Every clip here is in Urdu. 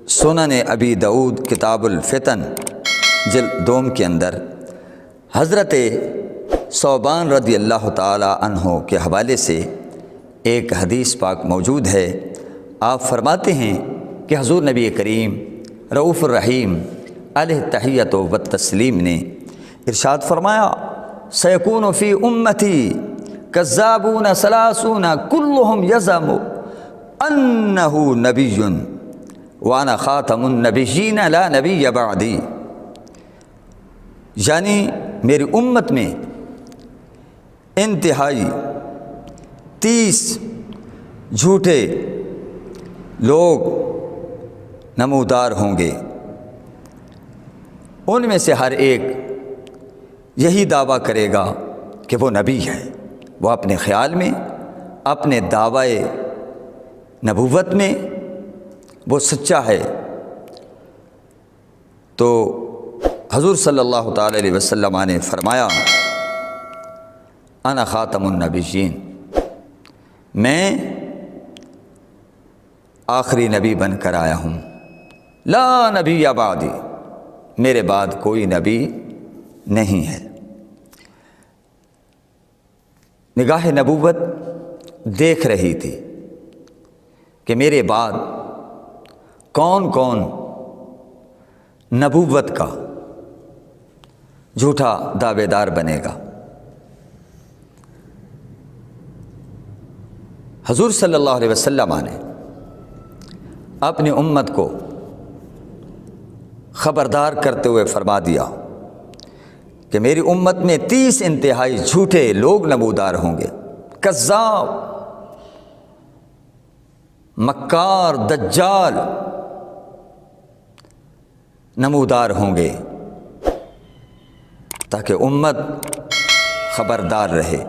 سنن ابی داؤد کتاب الفتن جلد 2 کے اندر حضرت ثوبان رضی اللہ تعالی عنہ کے حوالے سے ایک حدیث پاک موجود ہے۔ آپ فرماتے ہیں کہ حضور نبی کریم رؤوف الرحیم علیہ التحیۃ والتسلیم نے ارشاد فرمایا، سیکون فی امتی کذابون ثلاثون کلہم یزعم انہ نبی وانا خاتم النبیین لا نبی بعدی، یعنی میری امت میں انتہائی 30 جھوٹے لوگ نمودار ہوں گے، ان میں سے ہر ایک یہی دعویٰ کرے گا کہ وہ نبی ہے، وہ اپنے خیال میں اپنے دعوی نبوت میں وہ سچا ہے۔ تو حضور صلی اللہ تعالی علیہ وسلم نے فرمایا، انا خاتم النبیین، میں آخری نبی بن کر آیا ہوں، لا نبی بعدی، میرے بعد کوئی نبی نہیں ہے۔ نگاہ نبوت دیکھ رہی تھی کہ میرے بعد کون کون نبوت کا جھوٹا دعوے دار بنے گا۔ حضور صلی اللہ علیہ وسلم نے اپنی امت کو خبردار کرتے ہوئے فرما دیا کہ میری امت میں 30 انتہائی جھوٹے لوگ نمودار ہوں گے، کذاب، مکار، دجال نمودار ہوں گے، تاکہ امت خبردار رہے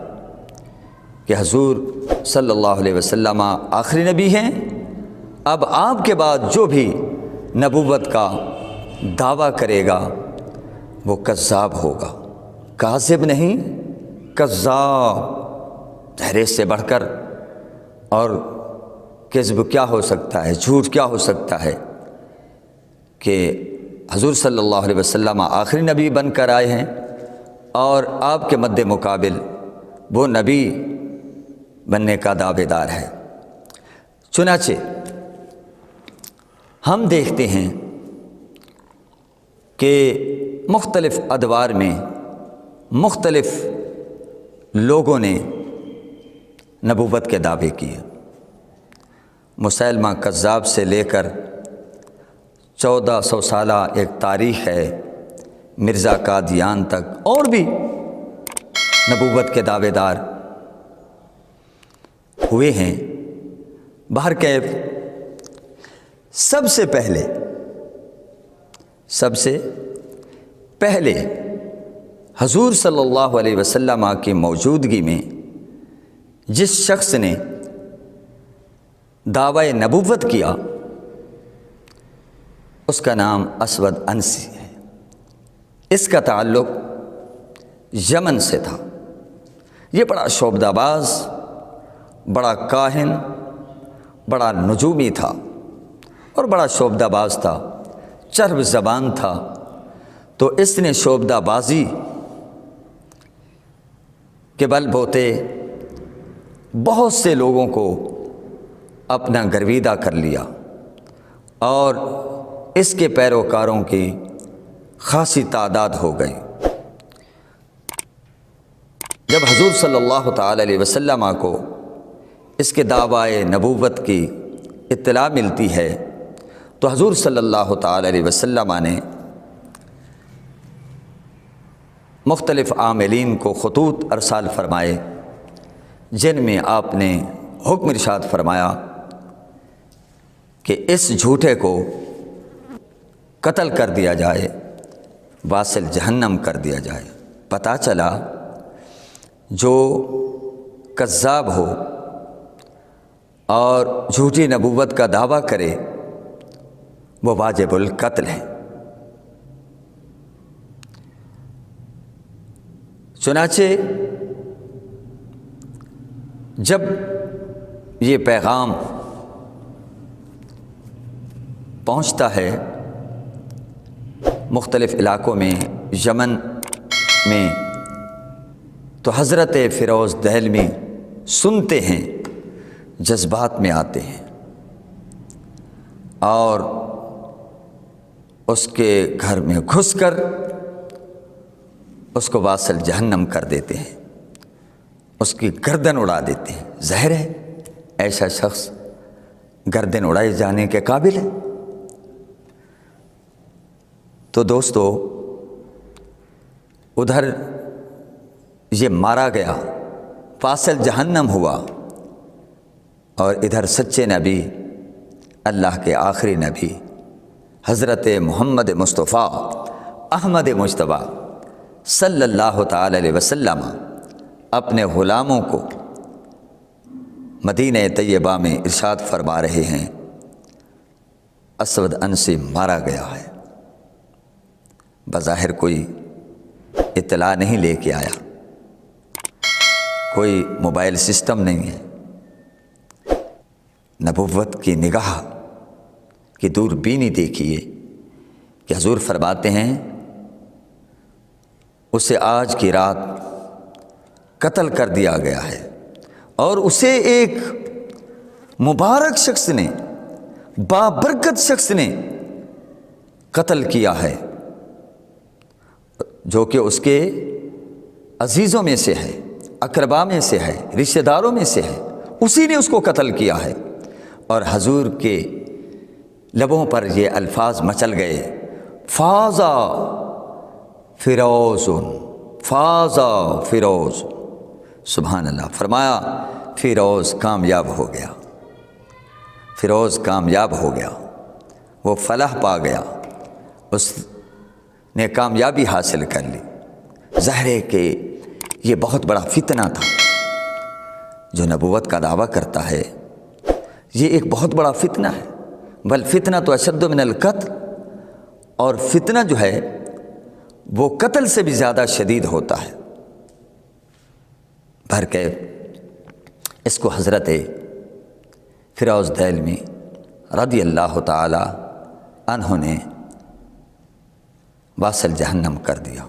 کہ حضور صلی اللہ علیہ وسلم آخری نبی ہیں، اب آپ کے بعد جو بھی نبوت کا دعویٰ کرے گا وہ کذاب ہوگا، کاذب نہیں، کذاب۔ ظاہر سے بڑھ کر اور کذب کیا ہو سکتا ہے، جھوٹ کیا ہو سکتا ہے کہ حضور صلی اللہ علیہ وسلم آخری نبی بن کر آئے ہیں اور آپ کے مد مقابل وہ نبی بننے کا دعوے دار ہے۔ چنانچہ ہم دیکھتے ہیں کہ مختلف ادوار میں مختلف لوگوں نے نبوت کے دعوے کیے۔ مسیلمہ کذاب سے لے کر 1400 سالہ ایک تاریخ ہے، مرزا قادیان تک، اور بھی نبوت کے دعوے دار ہوئے ہیں۔ بہرکیف سب سے پہلے حضور صلی اللہ علیہ وسلم کی موجودگی میں جس شخص نے دعوی نبوت کیا اس کا نام اسود انسی ہے۔ اس کا تعلق یمن سے تھا۔ یہ بڑا شعبدہ باز، بڑا کاہن، بڑا نجومی تھا اور بڑا شعبدہ باز تھا، چرب زبان تھا۔ تو اس نے شعبدہ بازی کے بل بوتے بہت سے لوگوں کو اپنا گرویدہ کر لیا اور اس کے پیروکاروں کی خاصی تعداد ہو گئی۔ جب حضور صلی اللہ تعالی علیہ وسلم کو اس کے دعوی نبوت کی اطلاع ملتی ہے تو حضور صلی اللہ تعالی علیہ وسلم نے مختلف عاملین کو خطوط ارسال فرمائے، جن میں آپ نے حکم ارشاد فرمایا کہ اس جھوٹے کو قتل کر دیا جائے، واصل جہنم کر دیا جائے۔ پتہ چلا جو کذاب ہو اور جھوٹی نبوت کا دعویٰ کرے وہ واجب القتل ہے۔ چنانچہ جب یہ پیغام پہنچتا ہے مختلف علاقوں میں، یمن میں، تو حضرت فیروز دہلوی سنتے ہیں، جذبات میں آتے ہیں اور اس کے گھر میں گھس کر اس کو واصل جہنم کر دیتے ہیں، اس کی گردن اڑا دیتے ہیں۔ ظاہر ہے ایسا شخص گردن اڑائے جانے کے قابل ہے۔ تو دوستو، ادھر یہ مارا گیا، فاصل جہنم ہوا، اور ادھر سچے نبی، اللہ کے آخری نبی حضرت محمد مصطفیٰ احمد مجتبیٰ صلی اللہ تعالی علیہ وسلم اپنے غلاموں کو مدینہ طیبہ میں ارشاد فرما رہے ہیں، اسود انسی مارا گیا ہے۔ بظاہر کوئی اطلاع نہیں لے کے آیا، کوئی موبائل سسٹم نہیں ہے، نبوت کی نگاہ کی دوربینی دیکھیے کہ حضور فرماتے ہیں اسے آج کی رات قتل کر دیا گیا ہے، اور اسے ایک مبارک شخص نے، بابرکت شخص نے قتل کیا ہے، جو کہ اس کے عزیزوں میں سے ہے، اقربا میں سے ہے، رشتہ داروں میں سے ہے، اسی نے اس کو قتل کیا ہے۔ اور حضور کے لبوں پر یہ الفاظ مچل گئے، فازا فیروز، فازا فیروز، سبحان اللہ۔ فرمایا فیروز کامیاب ہو گیا، فیروز کامیاب ہو گیا، وہ فلاح پا گیا، اس نے کامیابی حاصل کر لی۔ ظاہر ہے کہ یہ بہت بڑا فتنہ تھا، جو نبوت کا دعویٰ کرتا ہے یہ ایک بہت بڑا فتنہ ہے، بل فتنہ تو اشد من القتل، اور فتنہ جو ہے وہ قتل سے بھی زیادہ شدید ہوتا ہے۔ بہرکیف اس کو حضرت فیروز دہلوی رضی اللہ تعالی عنہ نے واصل جہنم کر دیا۔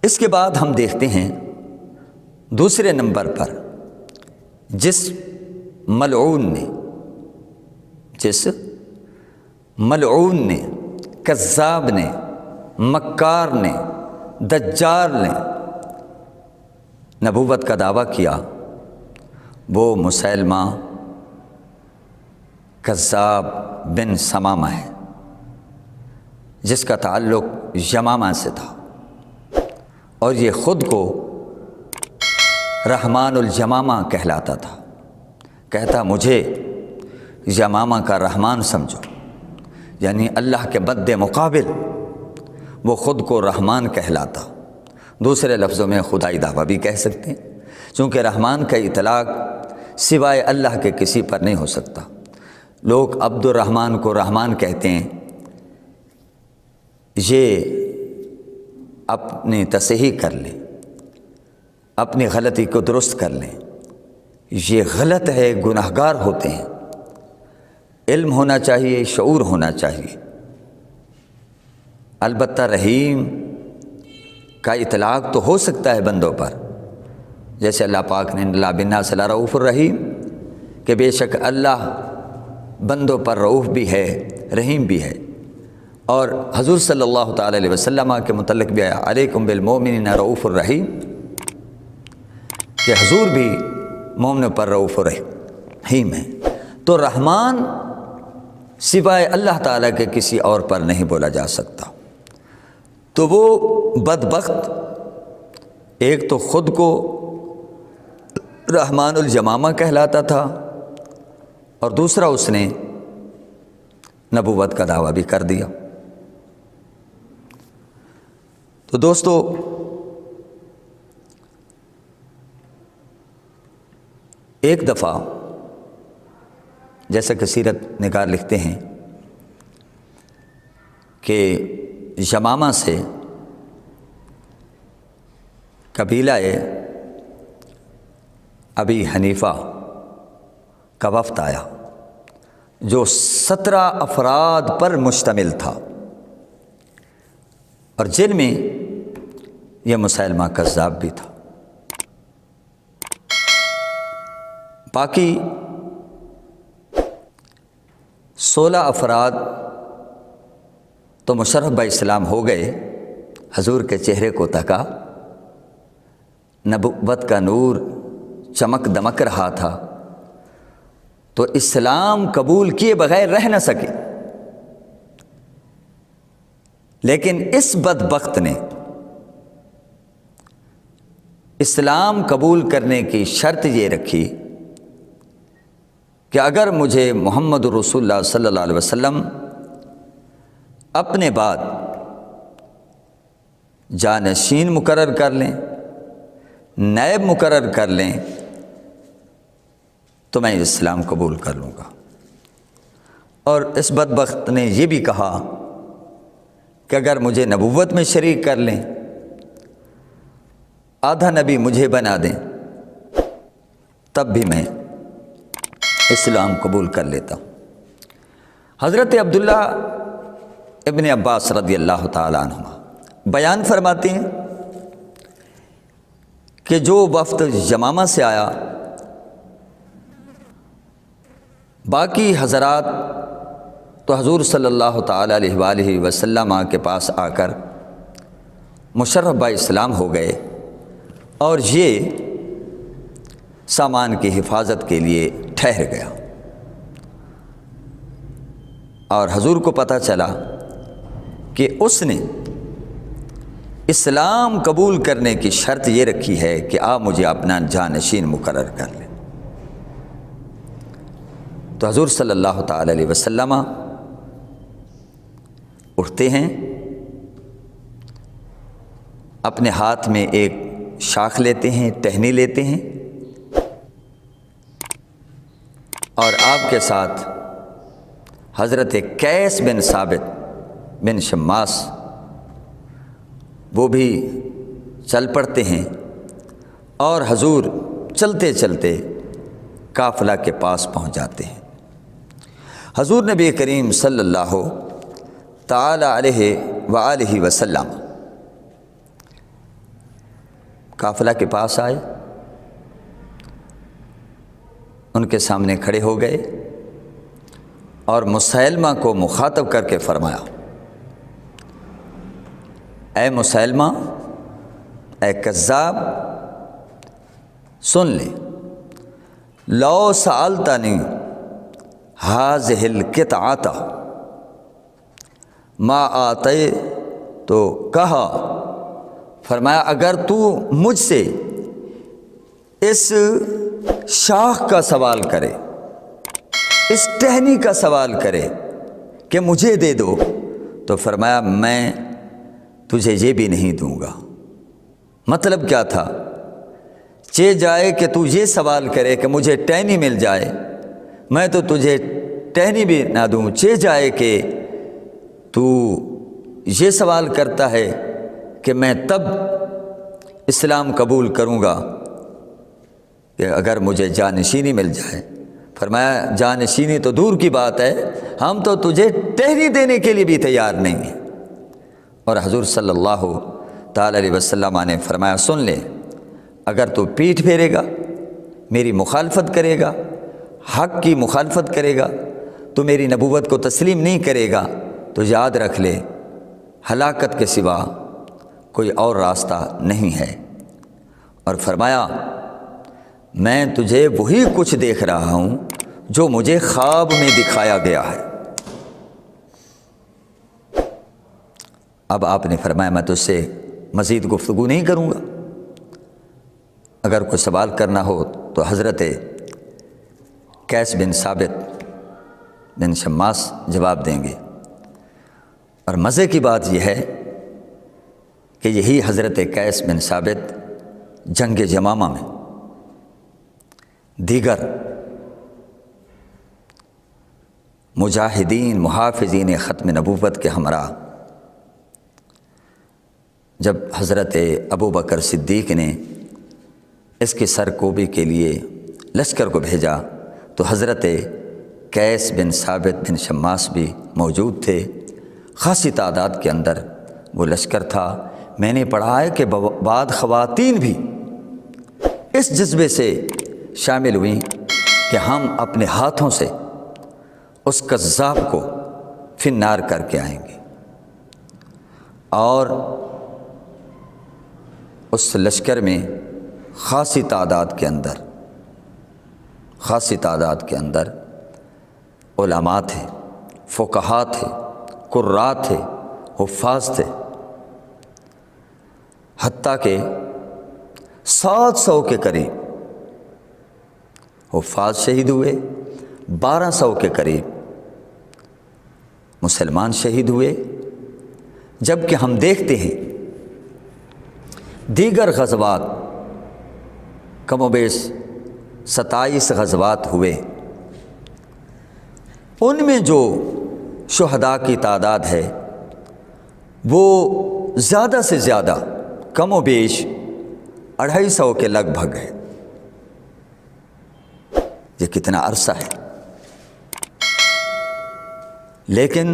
اس کے بعد ہم دیکھتے ہیں دوسرے نمبر پر جس ملعون نے، کذاب نے، مکار نے، دجال نے نبوت کا دعویٰ کیا، وہ مسیلمہ کذاب بن سمامہ ہے، جس کا تعلق یمامہ سے تھا، اور یہ خود کو رحمان الیمامہ کہلاتا تھا۔ کہتا مجھے یمامہ کا رحمان سمجھو، یعنی اللہ کے بد مقابل وہ خود کو رحمان کہلاتا، دوسرے لفظوں میں خدائی دعویٰ بھی کہہ سکتے ہیں، چونکہ رحمان کا اطلاق سوائے اللہ کے کسی پر نہیں ہو سکتا۔ لوگ عبد الرحمن کو رحمان کہتے ہیں، یہ اپنی تصحیح کر لیں، اپنی غلطی کو درست کر لیں، یہ غلط ہے، گناہگار ہوتے ہیں۔ علم ہونا چاہیے، شعور ہونا چاہیے۔ البتہ رحیم کا اطلاق تو ہو سکتا ہے بندوں پر، جیسے اللہ پاک نے اللہ بالناس لرؤوف الرحیم، کہ بے شک اللہ بندوں پر رؤوف بھی ہے، رحیم بھی ہے۔ اور حضور صلی اللہ تعالی علیہ وسلم کے متعلق بھی آیا علیکم بالمؤمنین رؤوف الرحیم، کہ حضور بھی مومن پر رؤوف الرحیم ہے۔ تو رحمان سوائے اللہ تعالیٰ کے کسی اور پر نہیں بولا جا سکتا۔ تو وہ بدبخت ایک تو خود کو رحمان الیمامہ کہلاتا تھا، اور دوسرا اس نے نبوت کا دعویٰ بھی کر دیا۔ تو دوستو، ایک دفعہ جیسا کہ سیرت نگار لکھتے ہیں کہ یمامہ سے قبیلہ ابی حنیفہ کا وفد آیا، جو 17 افراد پر مشتمل تھا، اور جن میں یہ مسیلمہ کذاب بھی تھا۔ باقی 16 افراد تو مشرف باسلام ہو گئے، حضور کے چہرے کو تکا، نبوت کا نور چمک دمک رہا تھا، تو اسلام قبول کیے بغیر رہ نہ سکے۔ لیکن اس بدبخت نے اسلام قبول کرنے کی شرط یہ رکھی کہ اگر مجھے محمد رسول اللہ صلی اللہ علیہ وسلم اپنے بعد جانشین مقرر کر لیں، نائب مقرر کر لیں، تو میں اسلام قبول کر لوں گا۔ اور اس بدبخت نے یہ بھی کہا کہ اگر مجھے نبوت میں شریک کر لیں، آدھا نبی مجھے بنا دیں، تب بھی میں اسلام قبول کر لیتا ہوں۔ حضرت عبداللہ ابن عباس رضی اللہ تعالیٰ عنہما بیان فرماتے ہیں کہ جو وفد یمامہ سے آیا، باقی حضرات تو حضور صلی اللہ تعالیٰ علیہ وآلہ وسلم کے پاس آ کر مشرف باسلام ہو گئے، اور یہ سامان کی حفاظت کے لیے ٹھہر گیا۔ اور حضور کو پتہ چلا کہ اس نے اسلام قبول کرنے کی شرط یہ رکھی ہے کہ آپ مجھے اپنا جانشین مقرر کر لیں۔ تو حضور صلی اللہ تعالی علیہ وسلم اٹھتے ہیں، اپنے ہاتھ میں ایک شاخ لیتے ہیں، ٹہنی لیتے ہیں، اور آپ کے ساتھ حضرت قیس بن ثابت بن شماس وہ بھی چل پڑتے ہیں، اور حضور چلتے چلتے قافلہ کے پاس پہنچ جاتے ہیں۔ حضور نبی کریم صلی اللہ تعالی علیہ وآلہ وسلم قافلہ کے پاس آئے، ان کے سامنے کھڑے ہو گئے اور مسیلمہ کو مخاطب کر کے فرمایا، اے مسیلمہ، اے کذاب، سن لے، لو سألتنی ہذہ القطعۃ ما آتے، تو کہا، فرمایا اگر تو مجھ سے اس شاخ کا سوال کرے، اس ٹہنی کا سوال کرے کہ مجھے دے دو، تو فرمایا میں تجھے یہ بھی نہیں دوں گا۔ مطلب کیا تھا؟ چہ جائے کہ تو یہ سوال کرے کہ مجھے ٹہنی مل جائے، میں تو تجھے ٹہنی بھی نہ دوں، چہ جائے کہ تو یہ سوال کرتا ہے کہ میں تب اسلام قبول کروں گا کہ اگر مجھے جانشینی مل جائے۔ فرمایا جانشینی تو دور کی بات ہے، ہم تو تجھے ٹہنی دینے کے لیے بھی تیار نہیں ہیں۔ اور حضور صلی اللہ تعالی علیہ وسلم نے فرمایا، سن لے، اگر تو پیٹھ پھیرے گا، میری مخالفت کرے گا، حق کی مخالفت کرے گا، تو میری نبوت کو تسلیم نہیں کرے گا، تو یاد رکھ لے ہلاکت کے سوا کوئی اور راستہ نہیں ہے۔ اور فرمایا میں تجھے وہی کچھ دیکھ رہا ہوں جو مجھے خواب میں دکھایا گیا ہے۔ اب آپ نے فرمایا میں تجھ سے مزید گفتگو نہیں کروں گا، اگر کوئی سوال کرنا ہو تو حضرت قیس بن ثابت بن شماس جواب دیں گے۔ اور مزے کی بات یہ ہے کہ یہی حضرت قیس بن ثابت جنگ یمامہ میں دیگر مجاہدین محافظین ختم نبوت کے ہمراہ جب حضرت ابو بکر صدیق نے اس کی سرکوبی کے لیے لشکر کو بھیجا، تو حضرت قیس بن ثابت بن شماس بھی موجود تھے۔ خاصی تعداد کے اندر وہ لشکر تھا۔ میں نے پڑھا ہے کہ بعد خواتین بھی اس جذبے سے شامل ہوئیں کہ ہم اپنے ہاتھوں سے اس کذاب کو فی النار کر کے آئیں گے، اور اس لشکر میں خاصی تعداد کے اندر علماء تھے، فقہاء تھے، قراء تھے، حفاظ تھے، حتیٰ کہ 700 کے قریب حفاظ شہید ہوئے، 1200 کے قریب مسلمان شہید ہوئے۔ جبکہ ہم دیکھتے ہیں دیگر غزوات، کم و بیش 27 غزوات ہوئے، ان میں جو شہداء کی تعداد ہے وہ زیادہ سے زیادہ کم و بیش 250 کے لگ بھگ ہے۔ یہ کتنا عرصہ ہے، لیکن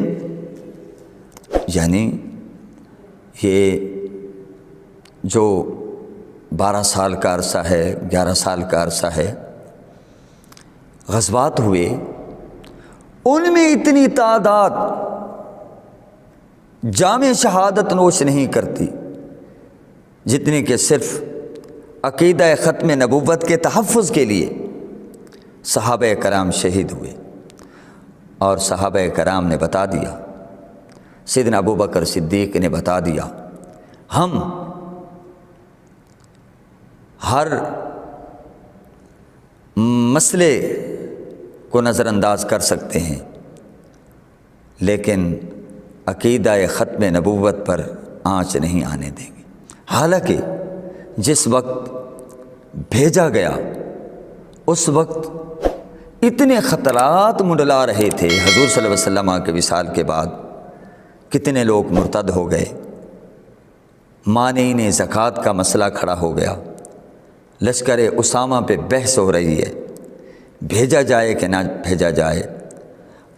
یعنی یہ جو 12 سال کا عرصہ ہے، 11 سال کا عرصہ ہے، غزوات ہوئے، ان میں اتنی تعداد جام شہادت نوش نہیں کرتی جتنی کہ صرف عقیدہ ختم نبوت کے تحفظ کے لیے صحابہ کرام شہید ہوئے۔ اور صحابہ کرام نے بتا دیا، سیدنا ابو بکر صدیق نے بتا دیا، ہم ہر مسئلے کو نظر انداز کر سکتے ہیں، لیکن عقیدہ ختم نبوت پر آنچ نہیں آنے دیں گے۔ حالانکہ جس وقت بھیجا گیا اس وقت اتنے خطرات منڈلا رہے تھے۔ حضور صلی اللہ علیہ وسلم کے وصال کے بعد کتنے لوگ مرتد ہو گئے، مانعین زکوٰۃ کا مسئلہ کھڑا ہو گیا، لشکر اسامہ پہ بحث ہو رہی ہے، بھیجا جائے کہ نہ بھیجا جائے،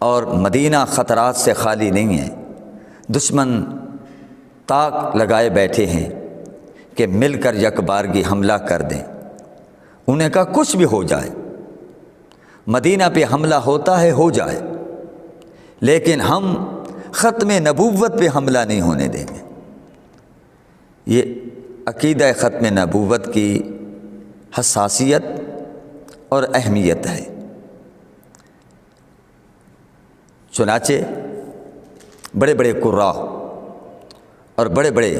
اور مدینہ خطرات سے خالی نہیں ہے۔ دشمن طاق لگائے بیٹھے ہیں کہ مل کر یک بارگی حملہ کر دیں۔ انہیں کہا کچھ بھی ہو جائے، مدینہ پہ حملہ ہوتا ہے ہو جائے، لیکن ہم ختم نبوت پہ حملہ نہیں ہونے دیں گے۔ یہ عقیدہ ختم نبوت کی حساسیت اور اہمیت ہے۔ چنانچہ بڑے بڑے قراء اور بڑے بڑے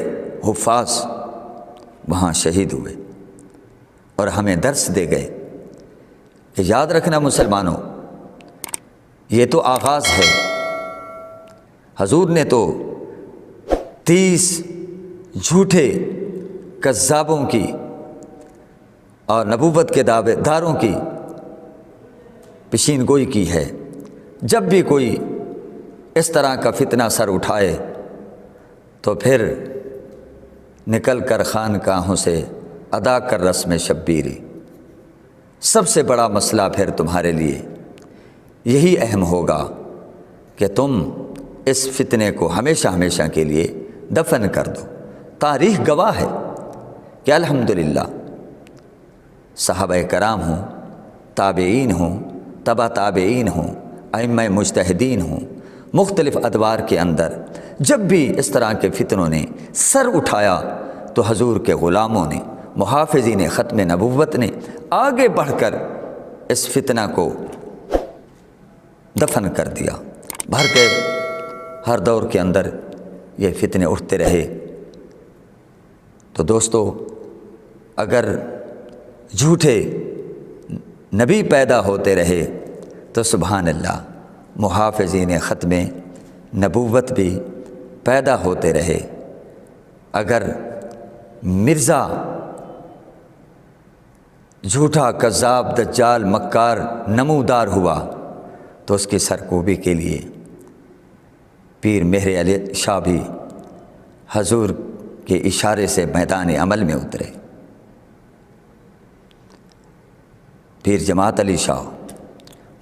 حفاظ وہاں شہید ہوئے اور ہمیں درس دے گئے کہ یاد رکھنا مسلمانوں، یہ تو آغاز ہے۔ حضور نے تو 30 جھوٹے کذابوں کی اور نبوت کے دعوے داروں کی پیشین گوئی کی ہے۔ جب بھی کوئی اس طرح کا فتنہ سر اٹھائے تو پھر نکل کر خانقاہوں سے ادا کر رسم شبیری۔ سب سے بڑا مسئلہ پھر تمہارے لیے یہی اہم ہوگا کہ تم اس فتنے کو ہمیشہ ہمیشہ کے لیے دفن کر دو۔ تاریخ گواہ ہے کہ الحمدللہ صحابہ کرام ہوں، تابعین ہوں، تبع تابعین ہوں، ائمہ مجتہدین ہوں، مختلف ادوار کے اندر جب بھی اس طرح کے فتنوں نے سر اٹھایا تو حضور کے غلاموں نے، محافظین ختم نبوت نے آگے بڑھ کر اس فتنہ کو دفن کر دیا۔ بھر کے ہر دور کے اندر یہ فتنے اٹھتے رہے۔ تو دوستو، اگر جھوٹے نبی پیدا ہوتے رہے تو سبحان اللہ محافظین ختم نبوت بھی پیدا ہوتے رہے۔ اگر مرزا جھوٹا کذاب دجال مکار نمودار ہوا تو اس کی سرکوبی کے لیے پیر مہر علی شاہ بھی حضور کے اشارے سے میدان عمل میں اترے۔ پیر جماعت علی شاہ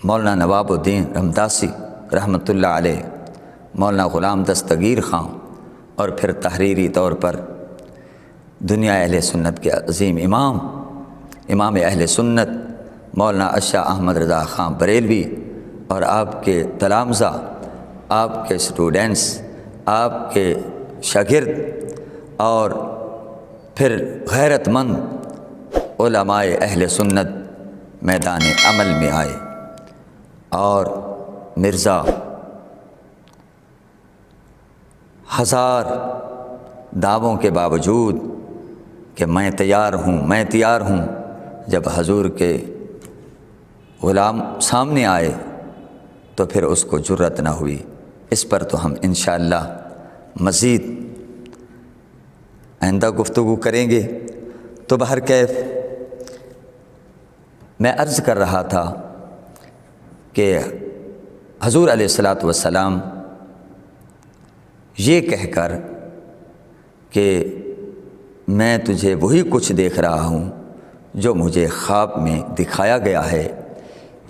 مولانا نواب الدین رمداسی رحمۃ اللہ علیہ، مولانا غلام دستگیر خان، اور پھر تحریری طور پر دنیا اہل سنت کے عظیم امام اہل سنت مولانا اشا احمد رضا خان بریلوی، اور آپ کے تلامذہ، آپ کے اسٹوڈنٹس، آپ کے شاگرد، اور پھر غیرت مند علماء اہل سنت میدان عمل میں آئے، اور مرزا ہزار دعووں کے باوجود کہ میں تیار ہوں، جب حضور کے غلام سامنے آئے تو پھر اس کو جرأت نہ ہوئی۔ اس پر تو ہم انشاءاللہ مزید آئندہ گفتگو کریں گے۔ تو بہرکیف میں عرض کر رہا تھا کہ حضور علیہ الصلاۃ والسلام یہ کہہ کر کہ میں تجھے وہی کچھ دیکھ رہا ہوں جو مجھے خواب میں دکھایا گیا ہے،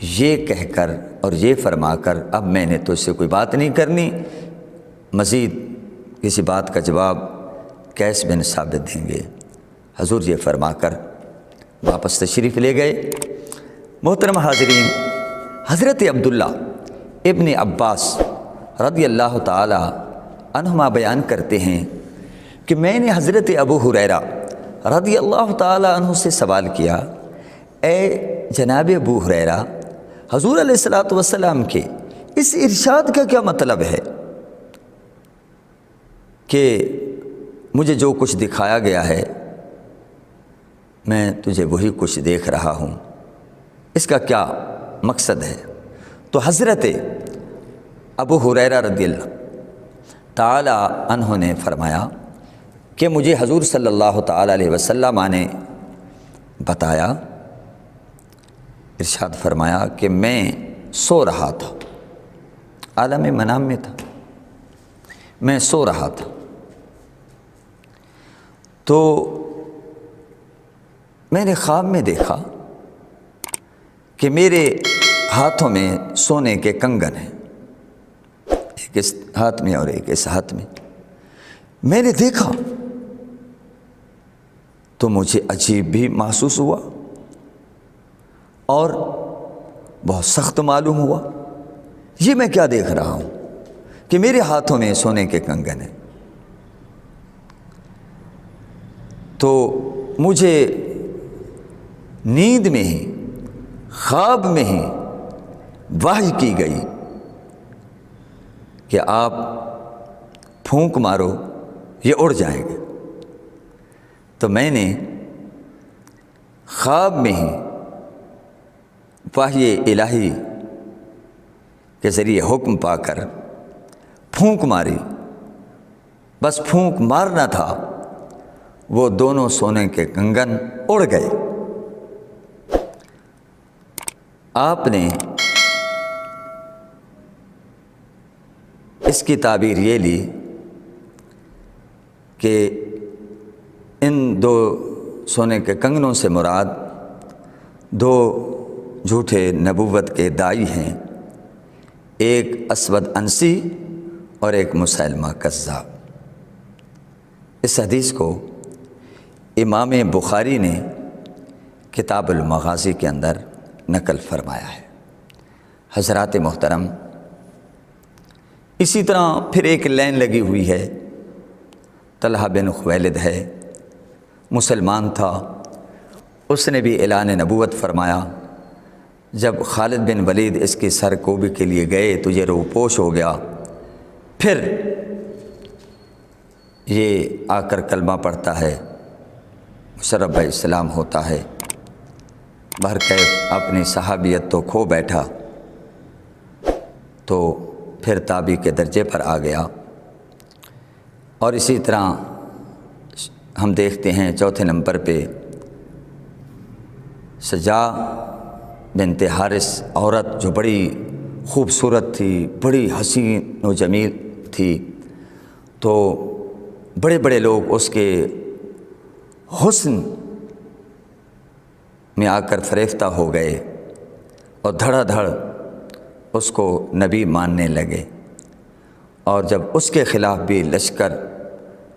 یہ کہہ کر اور یہ فرما کر اب میں نے تجھ سے کوئی بات نہیں کرنی، مزید کسی بات کا جواب قیس بن ثابت دیں گے۔ حضور یہ فرما کر واپس تشریف لے گئے۔ محترم حاضرین، حضرت عبداللہ ابن عباس رضی اللہ تعالی عنہما بیان کرتے ہیں کہ میں نے حضرت ابو ہریرہ رضی اللہ تعالی عنہ سے سوال کیا، اے جناب ابو ہریرہ، حضور علیہ الصلاۃ والسلام کے اس ارشاد کا کیا مطلب ہے کہ مجھے جو کچھ دکھایا گیا ہے میں تجھے وہی کچھ دیکھ رہا ہوں، اس کا کیا مقصد ہے؟ تو حضرت ابو ہریرہ رضی اللہ تعالی عنہ نے فرمایا کہ مجھے حضور صلی اللہ تعالی علیہ وسلم نے بتایا، ارشاد فرمایا کہ میں سو رہا تھا، عالم منام میں تھا، میں سو رہا تھا، تو میں نے خواب میں دیکھا کہ میرے ہاتھوں میں سونے کے کنگن ہیں، ایک اس ہاتھ میں اور ایک اس ہاتھ میں۔ میں نے دیکھا تو مجھے عجیب بھی محسوس ہوا اور بہت سخت معلوم ہوا، یہ میں کیا دیکھ رہا ہوں کہ میرے ہاتھوں میں سونے کے کنگن ہیں۔ تو مجھے نیند میں ہی، خواب میں ہی وحی کی گئی کہ آپ پھونک مارو، یہ اڑ جائیں گے۔ تو میں نے خواب میں ہی وحی الہی کے ذریعے حکم پا کر پھونک ماری، بس پھونک مارنا تھا، وہ دونوں سونے کے کنگن اڑ گئے۔ آپ نے اس کی تعبیر یہ لی کہ ان دو سونے کے کنگنوں سے مراد دو جھوٹے نبوت کے داعی ہیں، ایک اسود انسی اور ایک مسیلمہ کذاب۔ اس حدیث کو امام بخاری نے کتاب المغازی کے اندر نقل فرمایا ہے۔ حضرات محترم، اسی طرح پھر ایک لائن لگی ہوئی ہے، طلحہ بن خویلد ہے، مسلمان تھا، اس نے بھی اعلان نبوت فرمایا۔ جب خالد بن ولید اس کی سرکوبی کے لیے گئے تو یہ روپوش ہو گیا، پھر یہ آ کر کلمہ پڑھتا ہے، مشرف اسلام ہوتا ہے، بہرکیف اپنی صحابیت تو کھو بیٹھا، تو پھر تابعی کے درجے پر آ گیا۔ اور اسی طرح ہم دیکھتے ہیں چوتھے نمبر پہ شجاع بنت حارث، عورت جو بڑی خوبصورت تھی، بڑی حسین و جمیل تھی، تو بڑے بڑے لوگ اس کے حسن میں آ کر فریفتہ ہو گئے اور دھڑا دھڑ اس کو نبی ماننے لگے، اور جب اس کے خلاف بھی لشکر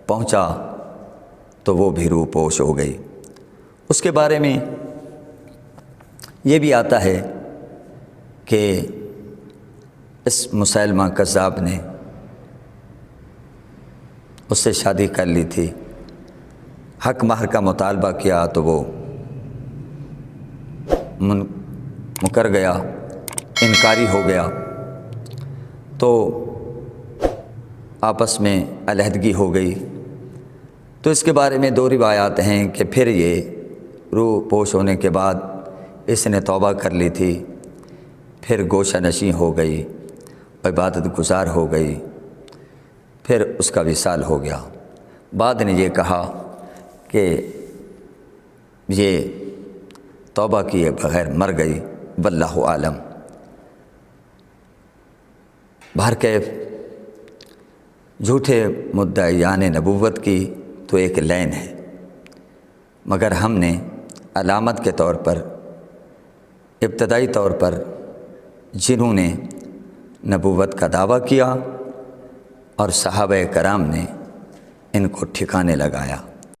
پہنچا تو وہ بھی روپوش ہو گئی۔ اس کے بارے میں یہ بھی آتا ہے کہ اس مسیلمہ کذاب نے اس سے شادی کر لی تھی، حق مہر کا مطالبہ کیا تو وہ مکر گیا، انکاری ہو گیا، تو آپس میں علیحدگی ہو گئی۔ تو اس کے بارے میں دو روایات ہیں کہ پھر یہ روح پوش ہونے کے بعد اس نے توبہ کر لی تھی، پھر گوشہ نشیں ہو گئی، عبادت گزار ہو گئی، پھر اس کا وصال ہو گیا۔ بعد نے یہ کہا کہ یہ توبہ کیے بغیر مر گئی، واللہ عالم۔ بہرکیف جھوٹے مدعیان نبوت کی تو ایک لین ہے، مگر ہم نے علامت کے طور پر ابتدائی طور پر جنہوں نے نبوت کا دعویٰ کیا اور صحابہ کرام نے ان کو ٹھکانے لگایا۔